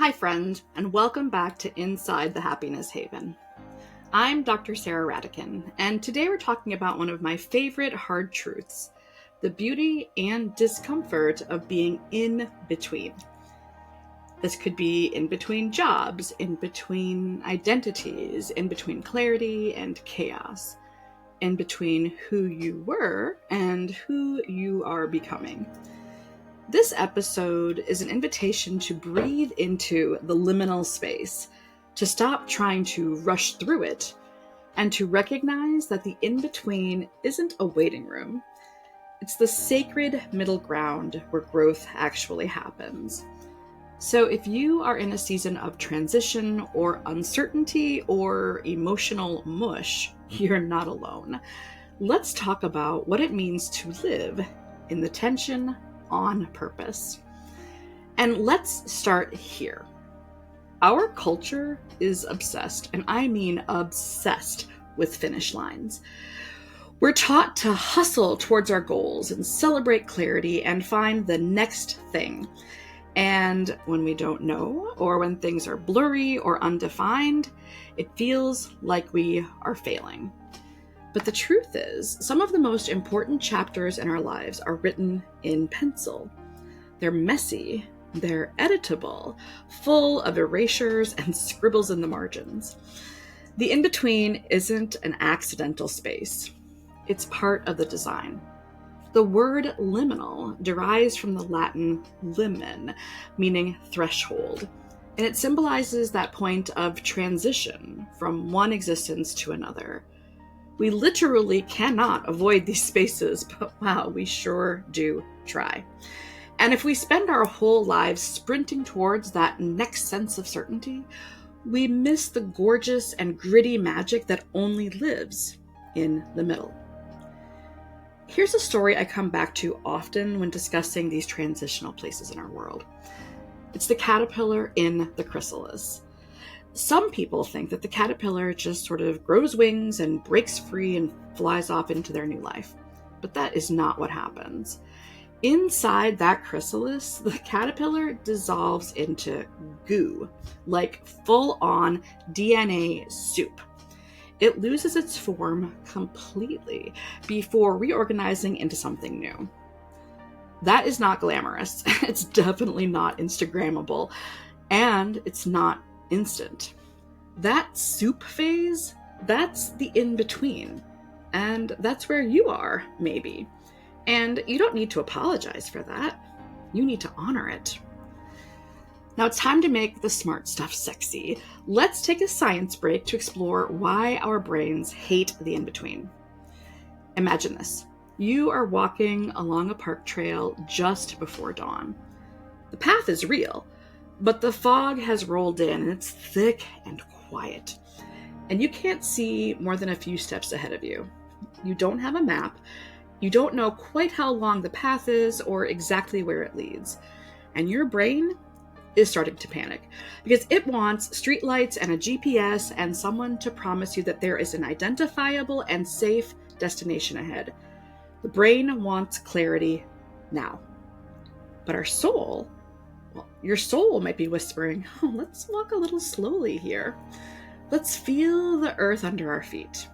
Hi, friend, and welcome back to Inside the Happiness Haven. I'm Dr. Sarah Ratekin, and today we're talking about one of my favorite hard truths, the beauty and discomfort of being in between. This could be in between jobs, in between identities, in between clarity and chaos, in between who you were and who you are becoming. This episode is an invitation to breathe into the liminal space, to stop trying to rush through it, and to recognize that the in-between isn't a waiting room. It's the sacred middle ground where growth actually happens. So if you are in a season of transition or uncertainty or emotional mush, you're not alone. Let's talk about what it means to live in the tension on purpose. And let's start here. Our culture is obsessed, and I mean obsessed, with finish lines. We're taught to hustle towards our goals and celebrate clarity and find the next thing. And when we don't know, or when things are blurry or undefined, it feels like we are failing. But the truth is, some of the most important chapters in our lives are written in pencil. They're messy, they're editable, full of erasures and scribbles in the margins. The in-between isn't an accidental space. It's part of the design. The word liminal derives from the Latin limen, meaning threshold, and it symbolizes that point of transition from one existence to another. We literally cannot avoid these spaces, but wow, we sure do try. And if we spend our whole lives sprinting towards that next sense of certainty, we miss the gorgeous and gritty magic that only lives in the middle. Here's a story I come back to often when discussing these transitional places in our world. It's the caterpillar in the chrysalis. Some people think that the caterpillar just sort of grows wings and breaks free and flies off into their new life. But that is not what happens. Inside that chrysalis, the caterpillar dissolves into goo, like full-on DNA soup. It loses its form completely before reorganizing into something new. That is not glamorous. It's definitely not Instagrammable, and it's not instant. That soup phase, that's the in-between. And that's where you are, maybe. And you don't need to apologize for that. You need to honor it. Now it's time to make the smart stuff sexy. Let's take a science break to explore why our brains hate the in-between. Imagine this. You are walking along a park trail just before dawn. The path is real, but the fog has rolled in and it's thick and quiet. And you can't see more than a few steps ahead of you. You don't have a map. You don't know quite how long the path is or exactly where it leads. And your brain is starting to panic because it wants streetlights and a GPS and someone to promise you that there is an identifiable and safe destination ahead. The brain wants clarity now. But our soul, well, your soul might be whispering, oh, let's walk a little slowly here. Let's feel the earth under our feet.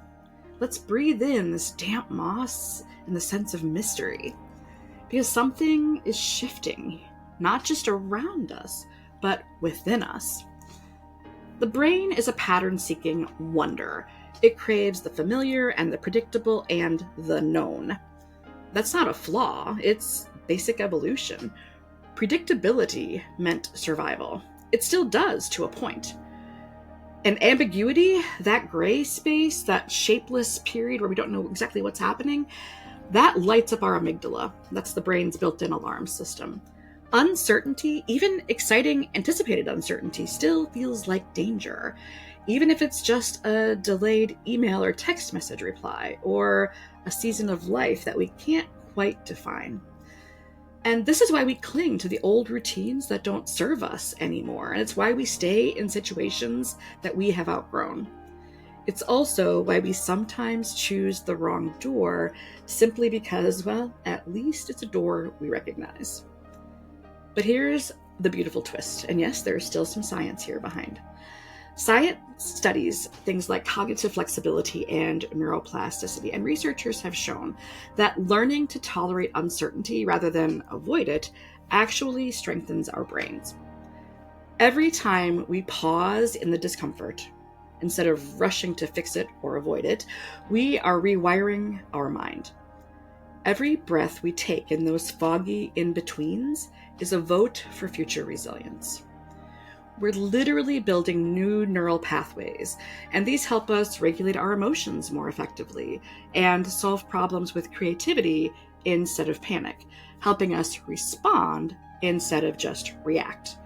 Let's breathe in this damp moss and the sense of mystery. Because something is shifting, not just around us, but within us. The brain is a pattern-seeking wonder. It craves the familiar and the predictable and the known. That's not a flaw, it's basic evolution. Predictability meant survival. It still does to a point. And ambiguity, that gray space, that shapeless period where we don't know exactly what's happening, that lights up our amygdala. That's the brain's built-in alarm system. Uncertainty, even exciting, anticipated uncertainty, still feels like danger, even if it's just a delayed email or text message reply, or a season of life that we can't quite define. And this is why we cling to the old routines that don't serve us anymore. And it's why we stay in situations that we have outgrown. It's also why we sometimes choose the wrong door simply because, well, at least it's a door we recognize. But here's the beautiful twist. And yes, there's still some science here behind. Science studies things like cognitive flexibility and neuroplasticity, and researchers have shown that learning to tolerate uncertainty rather than avoid it actually strengthens our brains. Every time we pause in the discomfort, instead of rushing to fix it or avoid it, we are rewiring our mind. Every breath we take in those foggy in-betweens is a vote for future resilience. We're literally building new neural pathways, and these help us regulate our emotions more effectively and solve problems with creativity instead of panic, helping us respond instead of just react.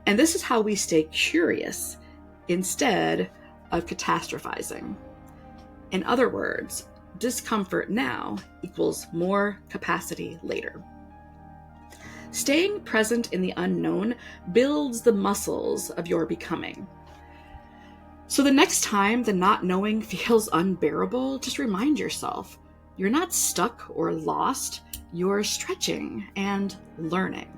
And this is how we stay curious instead of catastrophizing. In other words, discomfort now equals more capacity later. Staying present in the unknown builds the muscles of your becoming. So the next time the not knowing feels unbearable, just remind yourself, you're not stuck or lost, you're stretching and learning.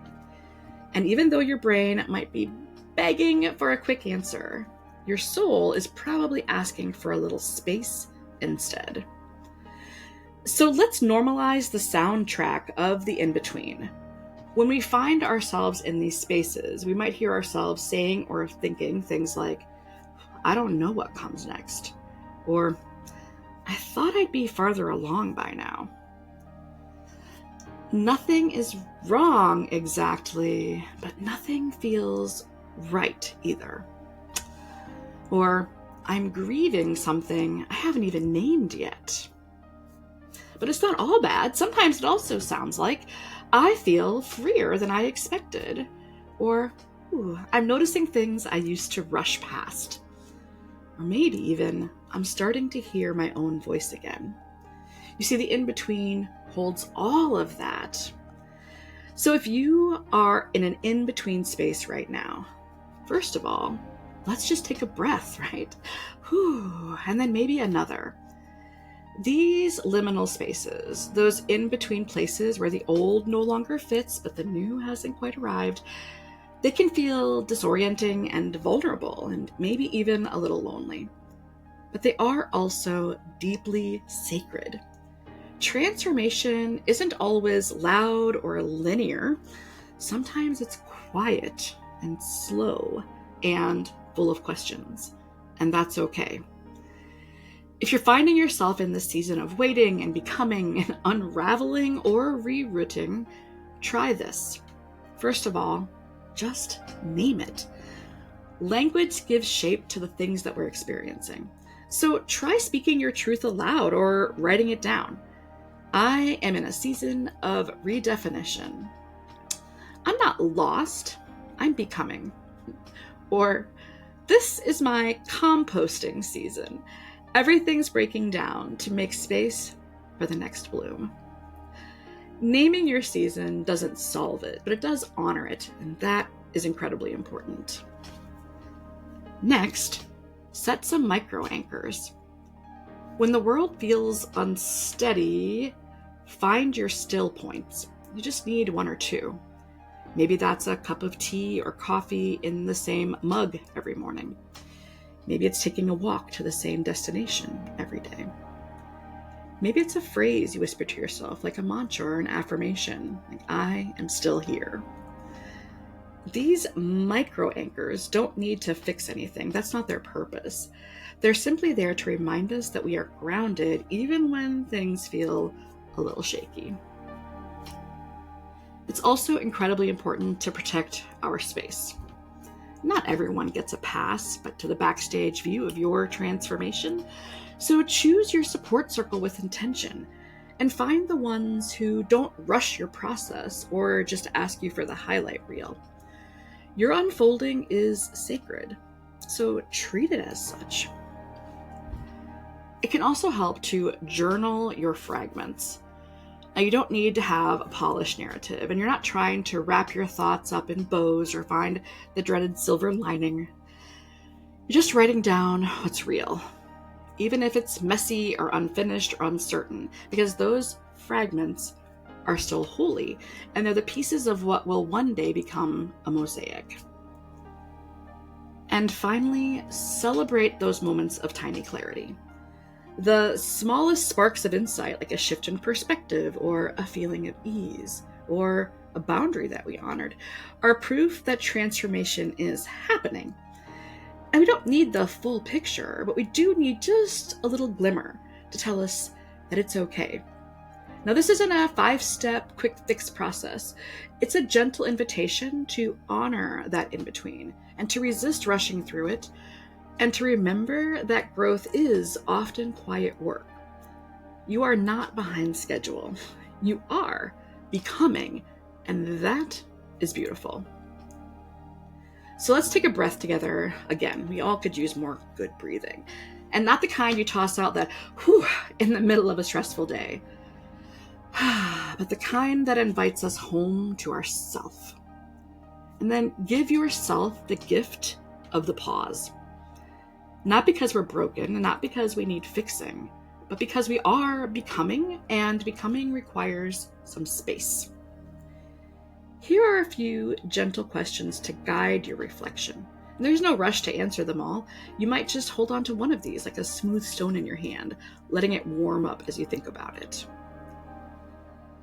And even though your brain might be begging for a quick answer, your soul is probably asking for a little space instead. So let's normalize the soundtrack of the in-between. When we find ourselves in these spaces, we might hear ourselves saying or thinking things like, I don't know what comes next, or I thought I'd be farther along by now. Nothing is wrong exactly, but nothing feels right either. Or I'm grieving something I haven't even named yet. But it's not all bad. Sometimes it also sounds like I feel freer than I expected. Or, I'm noticing things I used to rush past. Or maybe even, I'm starting to hear my own voice again. You see, the in-between holds all of that. So if you are in an in-between space right now, first of all, let's just take a breath, right? And then maybe another. These liminal spaces, those in-between places where the old no longer fits, but the new hasn't quite arrived, they can feel disorienting and vulnerable, and maybe even a little lonely. But they are also deeply sacred. Transformation isn't always loud or linear. Sometimes it's quiet and slow and full of questions, and that's okay. If you're finding yourself in this season of waiting and becoming and unraveling or rerouting, try this. First of all, just name it. Language gives shape to the things that we're experiencing. So try speaking your truth aloud or writing it down. I am in a season of redefinition. I'm not lost, I'm becoming. Or, this is my composting season. Everything's breaking down to make space for the next bloom. Naming your season doesn't solve it, but it does honor it, and that is incredibly important. Next, set some micro anchors. When the world feels unsteady, find your still points. You just need one or two. Maybe that's a cup of tea or coffee in the same mug every morning. Maybe it's taking a walk to the same destination every day. Maybe it's a phrase you whisper to yourself, like a mantra or an affirmation, like, I am still here. These micro anchors don't need to fix anything. That's not their purpose. They're simply there to remind us that we are grounded even when things feel a little shaky. It's also incredibly important to protect our space. Not everyone gets a pass, but to the backstage view of your transformation. So choose your support circle with intention and find the ones who don't rush your process or just ask you for the highlight reel. Your unfolding is sacred, so treat it as such. It can also help to journal your fragments. Now, you don't need to have a polished narrative, and you're not trying to wrap your thoughts up in bows or find the dreaded silver lining. You're just writing down what's real, even if it's messy or unfinished or uncertain, because those fragments are still wholly, and they're the pieces of what will one day become a mosaic. And finally, celebrate those moments of tiny clarity. The smallest sparks of insight, like a shift in perspective or a feeling of ease or a boundary that we honored, are proof that transformation is happening. And we don't need the full picture, but we do need just a little glimmer to tell us that it's okay. Now, this isn't a 5-step quick fix process. It's a gentle invitation to honor that in-between and to resist rushing through it, and to remember that growth is often quiet work. You are not behind schedule. You are becoming, and that is beautiful. So let's take a breath together again. We all could use more good breathing. And not the kind you toss out that whew in the middle of a stressful day, but the kind that invites us home to ourself. And then give yourself the gift of the pause. Not because we're broken, and not because we need fixing, but because we are becoming, and becoming requires some space. Here are a few gentle questions to guide your reflection. And there's no rush to answer them all. You might just hold on to one of these like a smooth stone in your hand, letting it warm up as you think about it.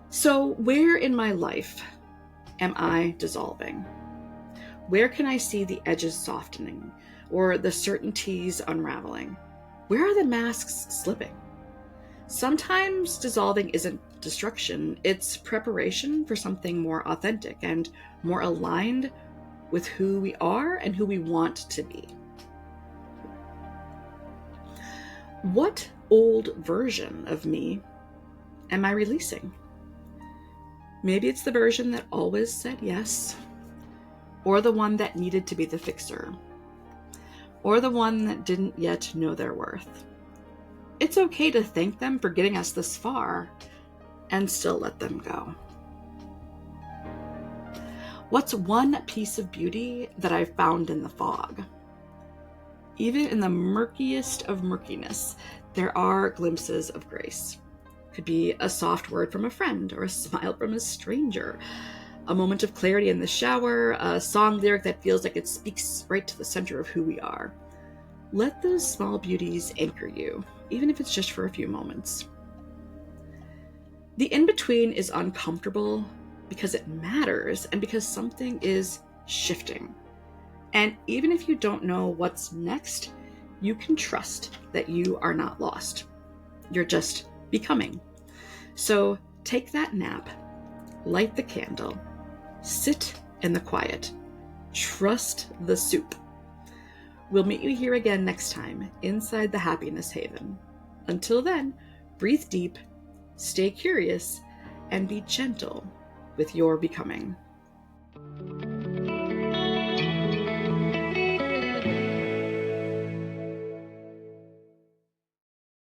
So, where in my life am I dissolving? Where can I see the edges softening or the certainties unraveling? Where are the masks slipping? Sometimes dissolving isn't destruction, it's preparation for something more authentic and more aligned with who we are and who we want to be. What old version of me am I releasing? Maybe it's the version that always said yes, or the one that needed to be the fixer, or the one that didn't yet know their worth. It's okay to thank them for getting us this far and still let them go. What's one piece of beauty that I've found in the fog? Even in the murkiest of murkiness, there are glimpses of grace. Could be a soft word from a friend or a smile from a stranger, a moment of clarity in the shower, a song lyric that feels like it speaks right to the center of who we are. Let those small beauties anchor you, even if it's just for a few moments. The in-between is uncomfortable because it matters and because something is shifting. And even if you don't know what's next, you can trust that you are not lost. You're just becoming. So take that nap, light the candle, sit in the quiet, trust the soup. We'll meet you here again next time inside the Happiness Haven. Until then, breathe deep, stay curious, and be gentle with your becoming.